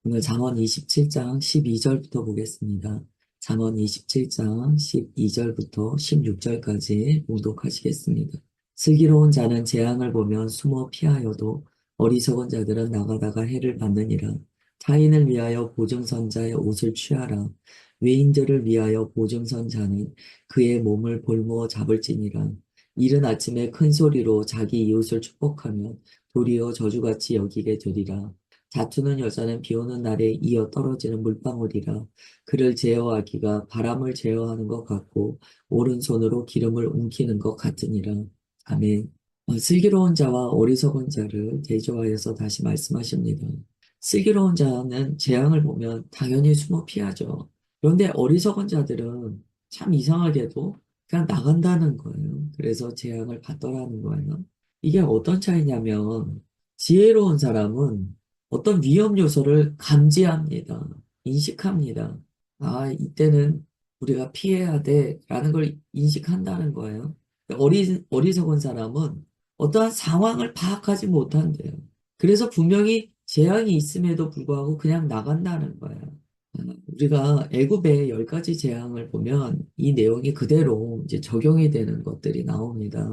오늘 잠언 27장 12절부터 보겠습니다. 잠언 27장 12절부터 16절까지 봉독하시겠습니다. 슬기로운 자는 재앙을 보면 숨어 피하여도 어리석은 자들은 나가다가 해를 받느니라. 타인을 위하여 보증선자의 옷을 취하라. 외인들을 위하여 보증선자는 그의 몸을 볼모어 잡을지니라. 이른 아침에 큰 소리로 자기 이웃을 축복하면 도리어 저주같이 여기게 되리라. 다투는 여자는 비 오는 날에 이어 떨어지는 물방울이라. 그를 제어하기가 바람을 제어하는 것 같고 오른손으로 기름을 움키는 것 같으니라. 아멘. 슬기로운 자와 어리석은 자를 대조하여서 다시 말씀하십니다. 슬기로운 자는 재앙을 보면 당연히 숨어 피하죠. 그런데 어리석은 자들은 참 이상하게도 그냥 나간다는 거예요. 그래서 재앙을 받더라는 거예요. 이게 어떤 차이냐면 지혜로운 사람은 어떤 위험 요소를 감지합니다. 인식합니다. 아, 이때는 우리가 피해야 돼 라는 걸 인식한다는 거예요. 어리석은 사람은 어떠한 상황을 파악하지 못한대요. 그래서 분명히 재앙이 있음에도 불구하고 그냥 나간다는 거예요. 우리가 애굽의 10가지 재앙을 보면 이 내용이 그대로 이제 적용이 되는 것들이 나옵니다.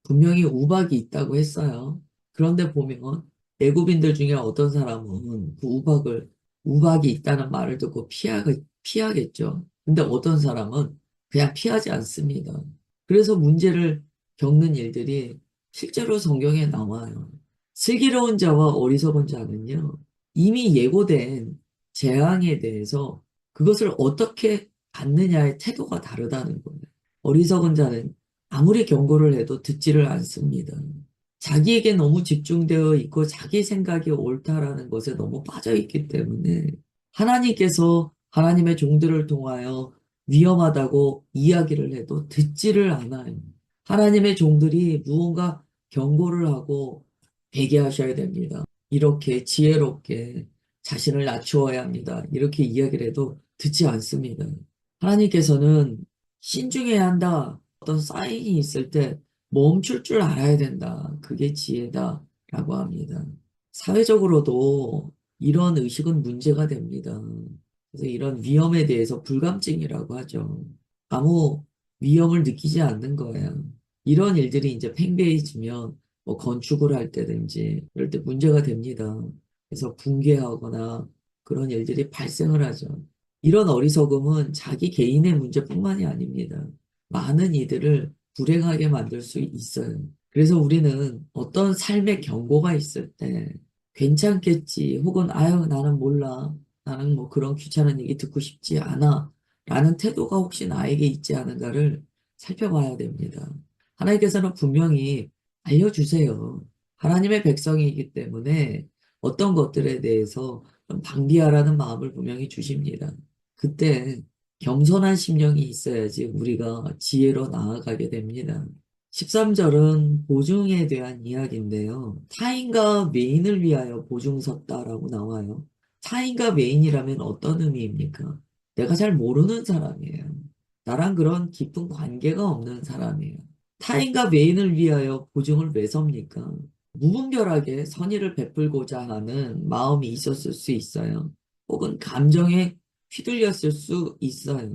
분명히 우박이 있다고 했어요. 그런데 보면 애굽인들 중에 어떤 사람은 그 우박이 있다는 말을 듣고 피하겠죠. 근데 어떤 사람은 그냥 피하지 않습니다. 그래서 문제를 겪는 일들이 실제로 성경에 나와요. 슬기로운 자와 어리석은 자는요, 이미 예고된 재앙에 대해서 그것을 어떻게 받느냐의 태도가 다르다는 거예요. 어리석은 자는 아무리 경고를 해도 듣지를 않습니다. 자기에게 너무 집중되어 있고 자기 생각이 옳다라는 것에 너무 빠져 있기 때문에 하나님께서 하나님의 종들을 통하여 위험하다고 이야기를 해도 듣지를 않아요. 하나님의 종들이 무언가 경고를 하고 회개하셔야 됩니다. 이렇게 지혜롭게 자신을 낮추어야 합니다. 이렇게 이야기를 해도 듣지 않습니다. 하나님께서는 신중해야 한다. 어떤 사인이 있을 때 멈출 줄 알아야 된다. 그게 지혜다. 라고 합니다. 사회적으로도 이런 의식은 문제가 됩니다. 그래서 이런 위험에 대해서 불감증이라고 하죠. 아무 위험을 느끼지 않는 거예요. 이런 일들이 이제 팽배해지면 뭐 건축을 할 때든지 이럴 때 문제가 됩니다. 그래서 붕괴하거나 그런 일들이 발생을 하죠. 이런 어리석음은 자기 개인의 문제뿐만이 아닙니다. 많은 이들을 불행하게 만들 수 있어요. 그래서 우리는 어떤 삶의 경고가 있을 때 괜찮겠지 혹은 아유 나는 몰라 나는 뭐 그런 귀찮은 얘기 듣고 싶지 않아 라는 태도가 혹시 나에게 있지 않은가를 살펴봐야 됩니다. 하나님께서는 분명히 알려주세요. 하나님의 백성이기 때문에 어떤 것들에 대해서 좀 방비하라는 마음을 분명히 주십니다. 그때 겸손한 심령이 있어야지 우리가 지혜로 나아가게 됩니다. 13절은 보증에 대한 이야기인데요. 타인과 메인을 위하여 보증 섰다라고 나와요. 타인과 메인이라면 어떤 의미입니까? 내가 잘 모르는 사람이에요. 나랑 그런 깊은 관계가 없는 사람이에요. 타인과 메인을 위하여 보증을 왜 섭니까? 무분별하게 선의를 베풀고자 하는 마음이 있었을 수 있어요. 혹은 감정에 휘둘렸을 수 있어요.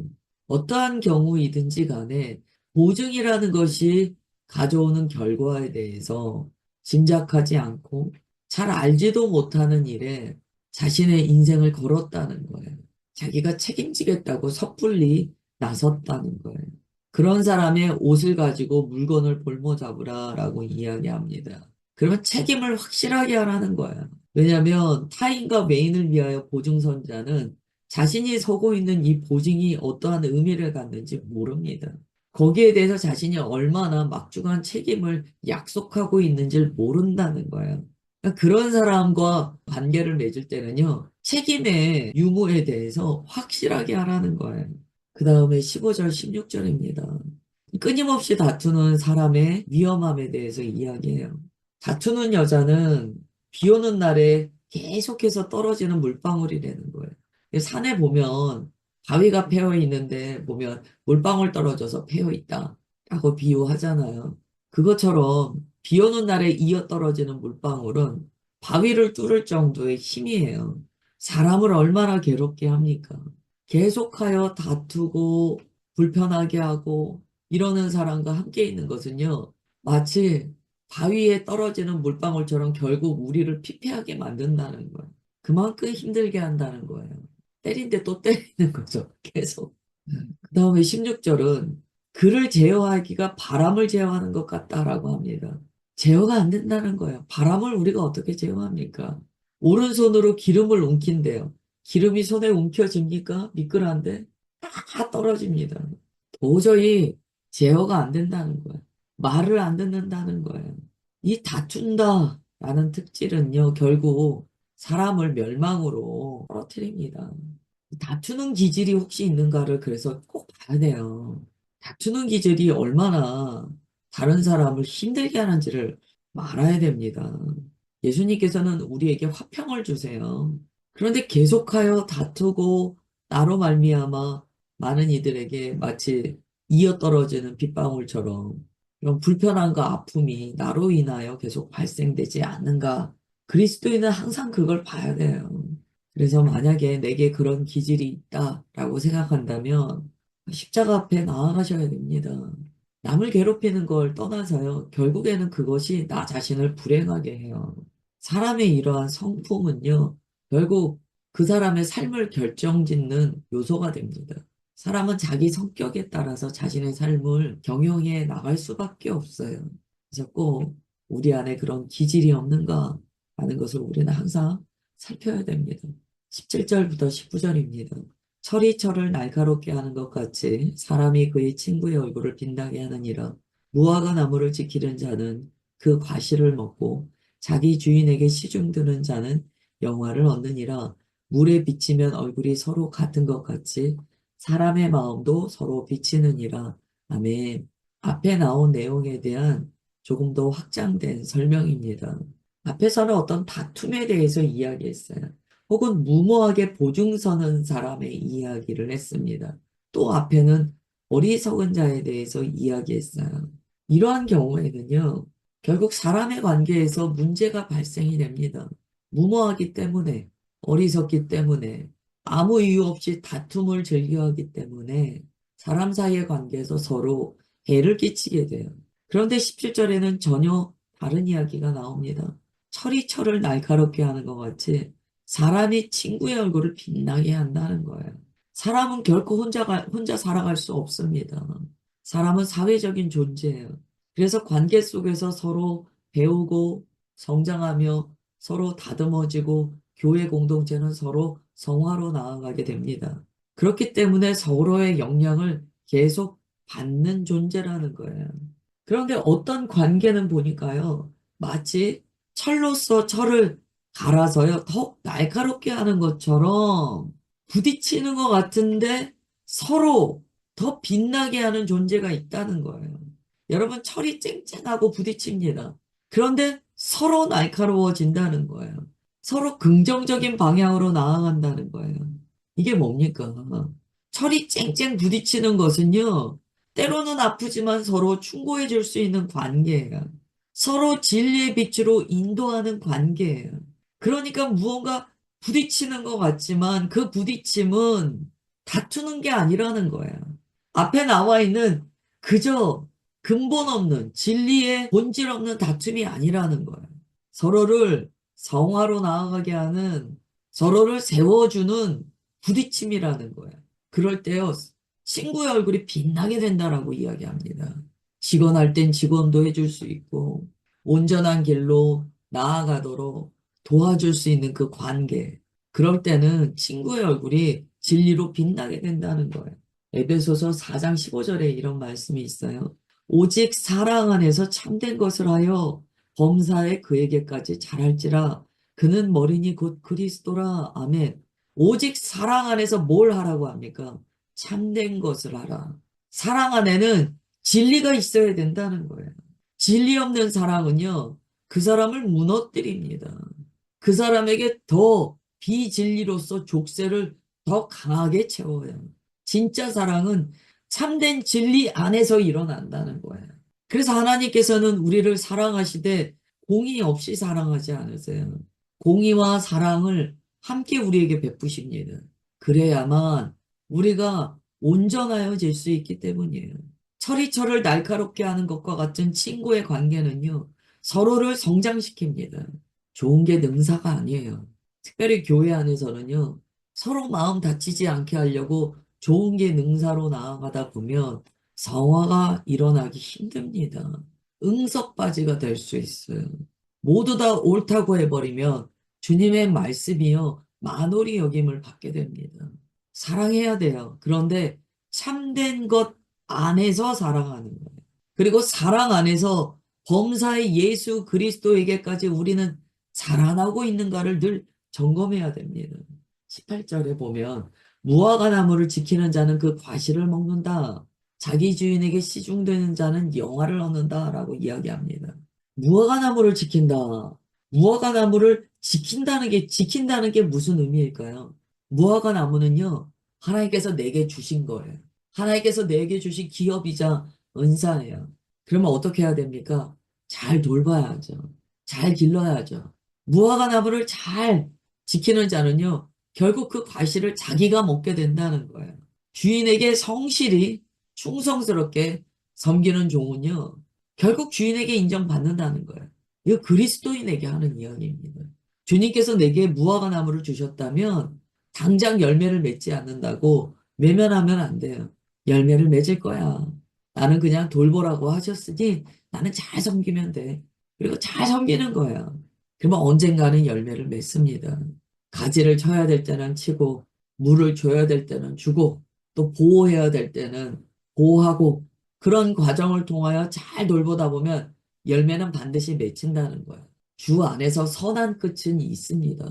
어떠한 경우이든지 간에 보증이라는 것이 가져오는 결과에 대해서 짐작하지 않고 잘 알지도 못하는 일에 자신의 인생을 걸었다는 거예요. 자기가 책임지겠다고 섣불리 나섰다는 거예요. 그런 사람의 옷을 가지고 물건을 볼모 잡으라라고 이야기합니다. 그러면 책임을 확실하게 하라는 거예요. 왜냐하면 타인과 메인을 위하여 보증선자는 자신이 서고 있는 이 보증이 어떠한 의미를 갖는지 모릅니다. 거기에 대해서 자신이 얼마나 막중한 책임을 약속하고 있는지를 모른다는 거예요. 그러니까 그런 사람과 관계를 맺을 때는요, 책임의 유무에 대해서 확실하게 하라는 거예요. 그 다음에 15절, 16절입니다. 끊임없이 다투는 사람의 위험함에 대해서 이야기해요. 다투는 여자는 비 오는 날에 계속해서 떨어지는 물방울이라는 거예요. 산에 보면 바위가 패여 있는데 보면 물방울 떨어져서 패여 있다 라고 비유하잖아요. 그것처럼 비 오는 날에 이어 떨어지는 물방울은 바위를 뚫을 정도의 힘이에요. 사람을 얼마나 괴롭게 합니까? 계속하여 다투고 불편하게 하고 이러는 사람과 함께 있는 것은요, 마치 바위에 떨어지는 물방울처럼 결국 우리를 피폐하게 만든다는 거예요. 그만큼 힘들게 한다는 거예요. 때린데 또 때리는 거죠. 계속. 그 다음에 16절은 그를 제어하기가 바람을 제어하는 것 같다라고 합니다. 제어가 안 된다는 거예요. 바람을 우리가 어떻게 제어합니까? 오른손으로 기름을 웅킨대요. 기름이 손에 움켜집니까? 미끄러운데 다 떨어집니다. 도저히 제어가 안 된다는 거예요. 말을 안 듣는다는 거예요. 이 다툰다라는 특질은요, 결국 사람을 멸망으로 떨어뜨립니다. 다투는 기질이 혹시 있는가를 그래서 꼭 봐야 돼요. 다투는 기질이 얼마나 다른 사람을 힘들게 하는지를 알아야 됩니다. 예수님께서는 우리에게 화평을 주세요. 그런데 계속하여 다투고 나로 말미암아 많은 이들에게 마치 이어떨어지는 빗방울처럼 이런 불편함과 아픔이 나로 인하여 계속 발생되지 않는가. 그리스도인은 항상 그걸 봐야 돼요. 그래서 만약에 내게 그런 기질이 있다라고 생각한다면 십자가 앞에 나아가셔야 됩니다. 남을 괴롭히는 걸 떠나서요. 결국에는 그것이 나 자신을 불행하게 해요. 사람의 이러한 성품은요. 결국 그 사람의 삶을 결정짓는 요소가 됩니다. 사람은 자기 성격에 따라서 자신의 삶을 경영해 나갈 수밖에 없어요. 그래서 꼭 우리 안에 그런 기질이 없는가 하는 것을 우리는 항상 살펴야 됩니다. 17절부터 19절입니다. 철이 철을 날카롭게 하는 것 같이 사람이 그의 친구의 얼굴을 빛나게 하느니라. 무화과 나무를 지키는 자는 그 과실을 먹고 자기 주인에게 시중 드는 자는 영화를 얻느니라. 물에 비치면 얼굴이 서로 같은 것 같이 사람의 마음도 서로 비치느니라. 아멘. 앞에 나온 내용에 대한 조금 더 확장된 설명입니다. 앞에서는 어떤 다툼에 대해서 이야기했어요. 혹은 무모하게 보증서는 사람의 이야기를 했습니다. 또 앞에는 어리석은 자에 대해서 이야기했어요. 이러한 경우에는요, 결국 사람의 관계에서 문제가 발생이 됩니다. 무모하기 때문에, 어리석기 때문에, 아무 이유 없이 다툼을 즐겨하기 때문에 사람 사이의 관계에서 서로 해를 끼치게 돼요. 그런데 17절에는 전혀 다른 이야기가 나옵니다. 철이 철을 날카롭게 하는 것 같이 사람이 친구의 얼굴을 빛나게 한다는 거예요. 사람은 결코 혼자 살아갈 수 없습니다. 사람은 사회적인 존재예요. 그래서 관계 속에서 서로 배우고 성장하며 서로 다듬어지고 교회 공동체는 서로 성화로 나아가게 됩니다. 그렇기 때문에 서로의 영향을 계속 받는 존재라는 거예요. 그런데 어떤 관계는 보니까요, 마치 철로서 철을 갈아서요, 더욱 날카롭게 하는 것처럼 부딪히는 것 같은데 서로 더 빛나게 하는 존재가 있다는 거예요. 여러분, 철이 쨍쨍하고 부딪힙니다. 그런데 서로 날카로워진다는 거예요. 서로 긍정적인 방향으로 나아간다는 거예요. 이게 뭡니까? 철이 쨍쨍 부딪히는 것은요, 때로는 아프지만 서로 충고해 줄 수 있는 관계예요. 서로 진리의 빛으로 인도하는 관계예요. 그러니까 무언가 부딪히는 것 같지만 그 부딪힘은 다투는 게 아니라는 거예요. 앞에 나와 있는 그저 근본 없는 진리의 본질 없는 다툼이 아니라는 거예요. 서로를 성화로 나아가게 하는 서로를 세워주는 부딪힘이라는 거예요. 그럴 때요, 친구의 얼굴이 빛나게 된다라고 이야기합니다. 직원할 땐 직원도 해줄 수 있고, 온전한 길로 나아가도록 도와줄 수 있는 그 관계. 그럴 때는 친구의 얼굴이 진리로 빛나게 된다는 거예요. 에베소서 4장 15절에 이런 말씀이 있어요. 오직 사랑 안에서 참된 것을 하여 범사에 그에게까지 잘할지라 그는 머리니 곧 그리스도라. 아멘. 오직 사랑 안에서 뭘 하라고 합니까? 참된 것을 하라. 사랑 안에는 진리가 있어야 된다는 거예요. 진리 없는 사랑은요, 그 사람을 무너뜨립니다. 그 사람에게 더 비진리로서 족쇄를 더 강하게 채워요. 진짜 사랑은 참된 진리 안에서 일어난다는 거예요. 그래서 하나님께서는 우리를 사랑하시되 공의 없이 사랑하지 않으세요. 공의와 사랑을 함께 우리에게 베푸십니다. 그래야만 우리가 온전하여질 수 있기 때문이에요. 철이 철을 날카롭게 하는 것과 같은 친구의 관계는요, 서로를 성장시킵니다. 좋은 게 능사가 아니에요. 특별히 교회 안에서는요, 서로 마음 다치지 않게 하려고 좋은 게 능사로 나아가다 보면 성화가 일어나기 힘듭니다. 응석바지가 될 수 있어요. 모두 다 옳다고 해버리면 주님의 말씀이요, 만홀히 여김을 받게 됩니다. 사랑해야 돼요. 그런데 참된 것 안에서 사랑하는 거예요. 그리고 사랑 안에서 범사의 예수 그리스도에게까지 우리는 자라나고 있는가를 늘 점검해야 됩니다. 18절에 보면 무화과 나무를 지키는 자는 그 과실을 먹는다. 자기 주인에게 시중되는 자는 영화를 얻는다. 라고 이야기합니다. 무화과 나무를 지킨다. 무화과 나무를 지킨다는 게 무슨 의미일까요? 무화과 나무는요, 하나님께서 내게 주신 거예요. 하나님께서 내게 주신 기업이자 은사예요. 그러면 어떻게 해야 됩니까? 잘 돌봐야죠. 잘 길러야죠. 무화과 나무를 잘 지키는 자는요, 결국 그 과실을 자기가 먹게 된다는 거예요. 주인에게 성실히 충성스럽게 섬기는 종은요, 결국 주인에게 인정받는다는 거예요. 이거 그리스도인에게 하는 이야기입니다. 주님께서 내게 무화과 나무를 주셨다면 당장 열매를 맺지 않는다고 외면하면 안 돼요. 열매를 맺을 거야. 나는 그냥 돌보라고 하셨으니 나는 잘 섬기면 돼. 그리고 잘 섬기는 거예요. 그러면 언젠가는 열매를 맺습니다. 가지를 쳐야 될 때는 치고, 물을 줘야 될 때는 주고, 또 보호해야 될 때는 보호하고, 그런 과정을 통하여 잘 돌보다 보면 열매는 반드시 맺힌다는 거예요. 주 안에서 선한 끝은 있습니다.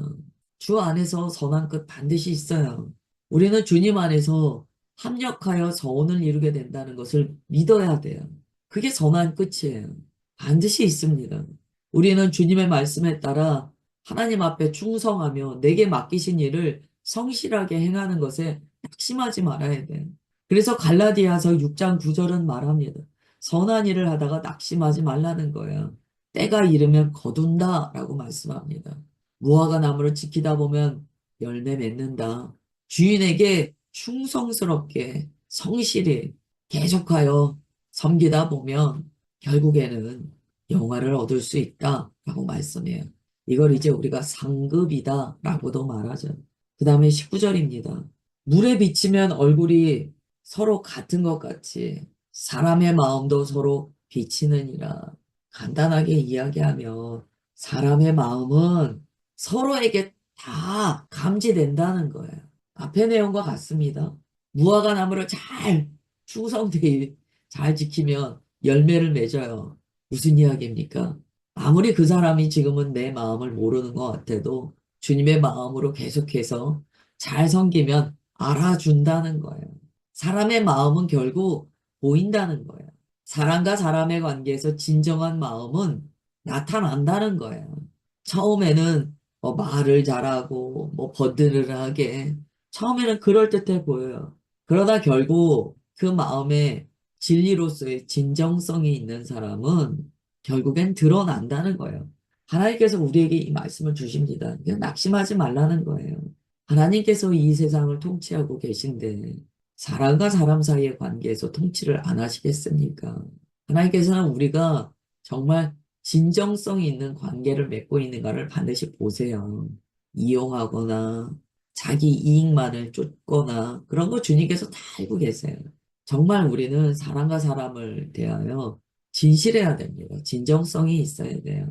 주 안에서 선한 끝 반드시 있어요. 우리는 주님 안에서 합력하여 서원을 이루게 된다는 것을 믿어야 돼요. 그게 선한 끝이에요. 반드시 있습니다. 우리는 주님의 말씀에 따라 하나님 앞에 충성하며 내게 맡기신 일을 성실하게 행하는 것에 낙심하지 말아야 돼요. 그래서 갈라디아서 6장 9절은 말합니다. 선한 일을 하다가 낙심하지 말라는 거예요. 때가 이르면 거둔다 라고 말씀합니다. 무화과 나무를 지키다 보면 열매 맺는다. 주인에게 충성스럽게 성실히 계속하여 섬기다 보면 결국에는 영화를 얻을 수 있다라고 말씀해요. 이걸 이제 우리가 상급이다라고도 말하죠. 그 다음에 19절입니다. 물에 비치면 얼굴이 서로 같은 것 같이 사람의 마음도 서로 비치느니라. 간단하게 이야기하면 사람의 마음은 서로에게 다 감지된다는 거예요. 앞의 내용과 같습니다. 무화과 나무를 잘 충성되게 잘 지키면 열매를 맺어요. 무슨 이야기입니까? 아무리 그 사람이 지금은 내 마음을 모르는 것 같아도 주님의 마음으로 계속해서 잘 섬기면 알아준다는 거예요. 사람의 마음은 결국 보인다는 거예요. 사람과 사람의 관계에서 진정한 마음은 나타난다는 거예요. 처음에는 뭐 말을 잘하고 뭐 버드르하게 처음에는 그럴듯해 보여요. 그러다 결국 그 마음에 진리로서의 진정성이 있는 사람은 결국엔 드러난다는 거예요. 하나님께서 우리에게 이 말씀을 주십니다. 그냥 낙심하지 말라는 거예요. 하나님께서 이 세상을 통치하고 계신데 사람과 사람 사이의 관계에서 통치를 안 하시겠습니까? 하나님께서는 우리가 정말 진정성이 있는 관계를 맺고 있는가를 반드시 보세요. 이용하거나 자기 이익만을 쫓거나 그런 거 주님께서 다 알고 계세요. 정말 우리는 사람과 사람을 대하여 진실해야 됩니다. 진정성이 있어야 돼요.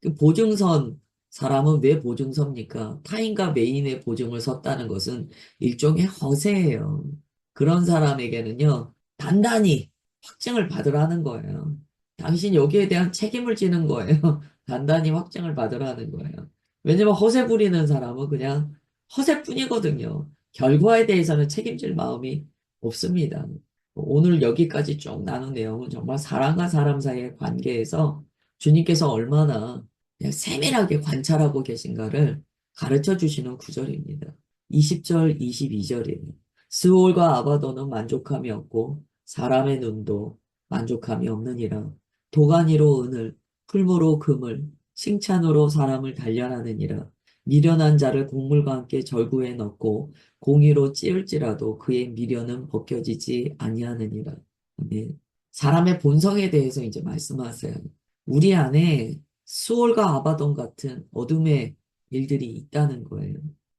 그 보증선 사람은 왜 보증섭니까? 타인과 메인의 보증을 섰다는 것은 일종의 허세예요. 그런 사람에게는요, 단단히 확증을 받으라는 거예요. 당신 여기에 대한 책임을 지는 거예요. 단단히 확증을 받으라는 거예요. 왜냐면 허세 부리는 사람은 그냥 허세뿐이거든요. 결과에 대해서는 책임질 마음이 없습니다. 오늘 여기까지 쭉 나눈 내용은 정말 사람과 사람 사이의 관계에서 주님께서 얼마나 그냥 세밀하게 관찰하고 계신가를 가르쳐 주시는 구절입니다. 20절, 22절이에요. 스올과 아바도는 만족함이 없고 사람의 눈도 만족함이 없느니라. 도가니로 은을, 풀무로 금을, 칭찬으로 사람을 단련하느니라. 미련한 자를 곡물과 함께 절구에 넣고 공의로 찌을지라도 그의 미련은 벗겨지지 아니하느니라. 아멘. 사람의 본성에 대해서 이제 말씀하세요. 우리 안에 수올과 아바돈 같은 어둠의 일들이 있다는 거예요.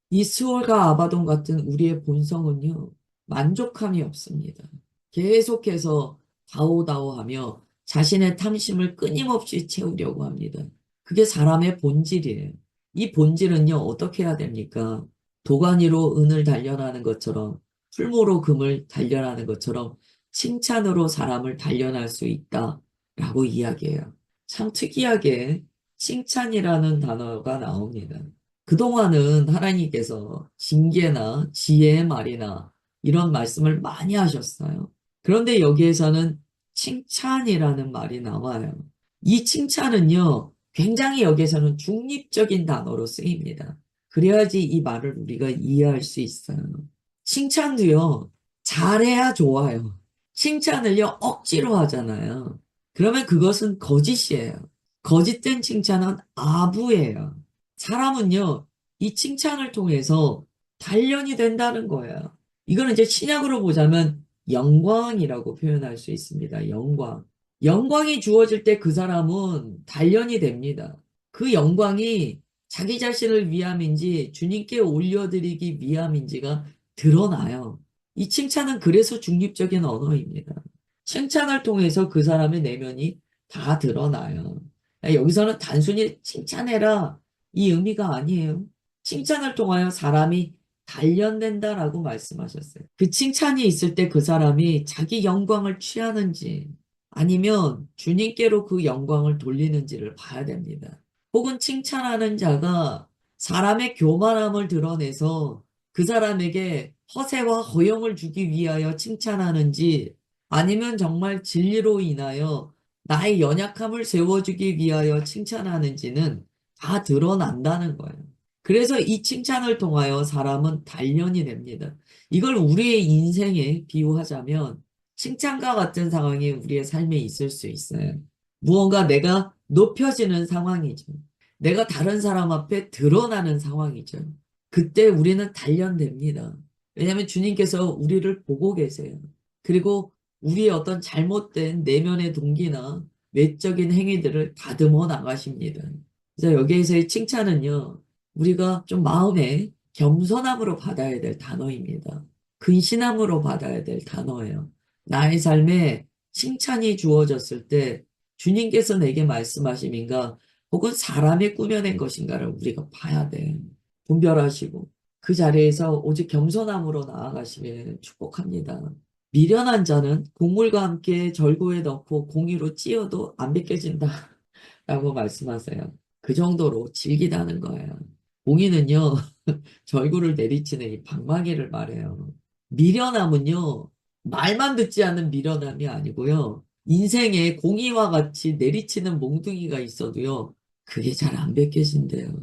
이 스올과 아바돈 같은 우리의 본성은요, 만족함이 없습니다. 계속해서 다오다오하며 자신의 탐심을 끊임없이 채우려고 합니다. 그게 사람의 본질이에요. 이 본질은요, 어떻게 해야 됩니까? 도가니로 은을 단련하는 것처럼, 풀무로 금을 단련하는 것처럼, 칭찬으로 사람을 단련할 수 있다라고 이야기해요. 참 특이하게 칭찬이라는 단어가 나옵니다. 그동안은 하나님께서 징계나 지혜의 말이나 이런 말씀을 많이 하셨어요. 그런데 여기에서는 칭찬이라는 말이 나와요. 이 칭찬은요, 굉장히 여기에서는 중립적인 단어로 쓰입니다. 그래야지 이 말을 우리가 이해할 수 있어요. 칭찬도요, 잘해야 좋아요. 칭찬을요, 억지로 하잖아요. 그러면 그것은 거짓이에요. 거짓된 칭찬은 아부예요. 사람은요, 이 칭찬을 통해서 단련이 된다는 거예요. 이거는 이제 신약으로 보자면 영광이라고 표현할 수 있습니다. 영광. 영광이 주어질 때 그 사람은 단련이 됩니다. 그 영광이 자기 자신을 위함인지 주님께 올려드리기 위함인지가 드러나요. 이 칭찬은 그래서 중립적인 언어입니다. 칭찬을 통해서 그 사람의 내면이 다 드러나요. 여기서는 단순히 칭찬해라 이 의미가 아니에요. 칭찬을 통하여 사람이 단련된다라고 말씀하셨어요. 그 칭찬이 있을 때 그 사람이 자기 영광을 취하는지 아니면 주님께로 그 영광을 돌리는지를 봐야 됩니다. 혹은 칭찬하는 자가 사람의 교만함을 드러내서 그 사람에게 허세와 허영을 주기 위하여 칭찬하는지 아니면 정말 진리로 인하여 나의 연약함을 세워주기 위하여 칭찬하는지는 다 드러난다는 거예요. 그래서 이 칭찬을 통하여 사람은 단련이 됩니다. 이걸 우리의 인생에 비유하자면 칭찬과 같은 상황이 우리의 삶에 있을 수 있어요. 무언가 내가 높여지는 상황이죠. 내가 다른 사람 앞에 드러나는 상황이죠. 그때 우리는 단련됩니다. 왜냐하면 주님께서 우리를 보고 계세요. 그리고 우리의 어떤 잘못된 내면의 동기나 외적인 행위들을 다듬어 나가십니다. 그래서 여기에서의 칭찬은요, 우리가 좀 마음에 겸손함으로 받아야 될 단어입니다. 근신함으로 받아야 될 단어예요. 나의 삶에 칭찬이 주어졌을 때 주님께서 내게 말씀하심인가 혹은 사람이 꾸며낸 것인가를 우리가 봐야 돼요. 분별하시고 그 자리에서 오직 겸손함으로 나아가시면 축복합니다. 미련한 자는 곡물과 함께 절구에 넣고 공의로 찧어도 안 벗겨진다 라고 말씀하세요. 그 정도로 질기다는 거예요. 공의는요, 절구를 내리치는 이 방망이를 말해요. 미련함은요, 말만 듣지 않는 미련함이 아니고요, 인생에 공의와 같이 내리치는 몽둥이가 있어도요, 그게 잘 안 벗겨진대요.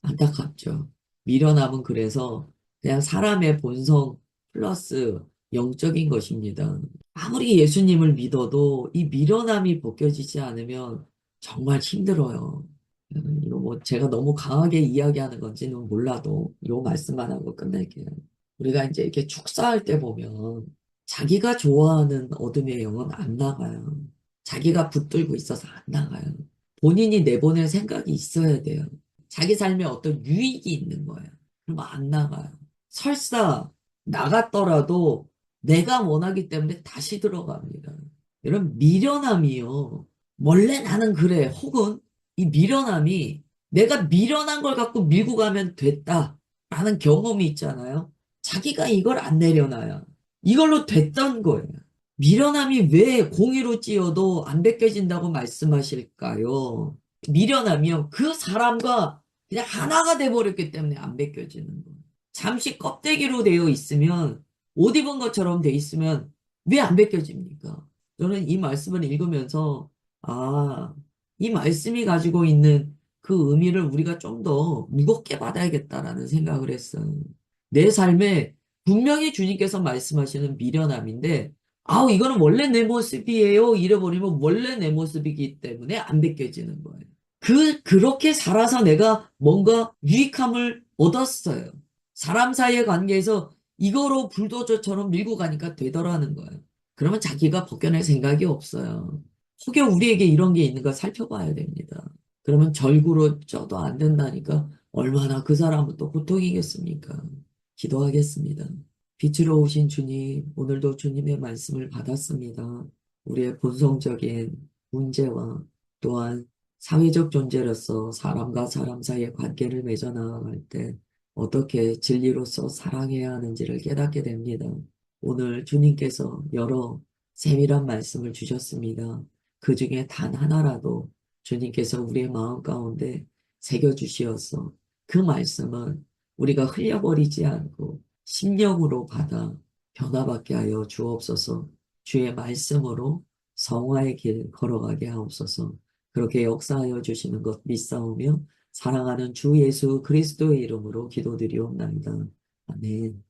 안타깝죠. 미련함은 그래서 그냥 사람의 본성 플러스 영적인 것입니다. 아무리 예수님을 믿어도 이 미련함이 벗겨지지 않으면 정말 힘들어요. 이거 뭐 제가 너무 강하게 이야기하는 건지는 몰라도 이 말씀만 하고 끝낼게요. 우리가 이제 이렇게 축사할 때 보면 자기가 좋아하는 어둠의 영은 안 나가요. 자기가 붙들고 있어서 안 나가요. 본인이 내보낼 생각이 있어야 돼요. 자기 삶에 어떤 유익이 있는 거예요. 그럼 안 나가요. 설사 나갔더라도 내가 원하기 때문에 다시 들어갑니다. 이런 미련함이요. 원래 나는 그래. 혹은 이 미련함이 내가 미련한 걸 갖고 밀고 가면 됐다라는 경험이 있잖아요. 자기가 이걸 안 내려놔요. 이걸로 됐던 거예요. 미련함이 왜 공의로 찧어도 안 벗겨진다고 말씀하실까요? 미련하면 그 사람과 그냥 하나가 돼버렸기 때문에 안 벗겨지는 거예요. 잠시 껍데기로 되어 있으면 옷 입은 것처럼 돼 있으면 왜 안 벗겨집니까? 저는 이 말씀을 읽으면서 아, 이 말씀이 가지고 있는 그 의미를 우리가 좀 더 무겁게 받아야겠다라는 생각을 했어요. 내 삶에 분명히 주님께서 말씀하시는 미련함인데 아우 이거는 원래 내 모습이에요. 잃어버리면 원래 내 모습이기 때문에 안 벗겨지는 거예요. 그렇게 살아서 내가 뭔가 유익함을 얻었어요. 사람 사이의 관계에서 이거로 불도저처럼 밀고 가니까 되더라는 거예요. 그러면 자기가 벗겨낼 생각이 없어요. 혹여 우리에게 이런 게 있는 거 살펴봐야 됩니다. 그러면 절구로 쪄도 안 된다니까 얼마나 그 사람은 또 고통이겠습니까? 기도하겠습니다. 빛으로 오신 주님, 오늘도 주님의 말씀을 받았습니다. 우리의 본성적인 문제와 또한 사회적 존재로서 사람과 사람 사이의 관계를 맺어 나아갈 때 어떻게 진리로서 사랑해야 하는지를 깨닫게 됩니다. 오늘 주님께서 여러 세밀한 말씀을 주셨습니다. 그 중에 단 하나라도 주님께서 우리의 마음 가운데 새겨주시어서 그 말씀은 우리가 흘려버리지 않고 심령으로 받아 변화받게 하여 주옵소서. 주의 말씀으로 성화의 길 걸어가게 하옵소서. 그렇게 역사하여 주시는 것 믿사오며 사랑하는 주 예수 그리스도의 이름으로 기도드리옵나이다. 아멘.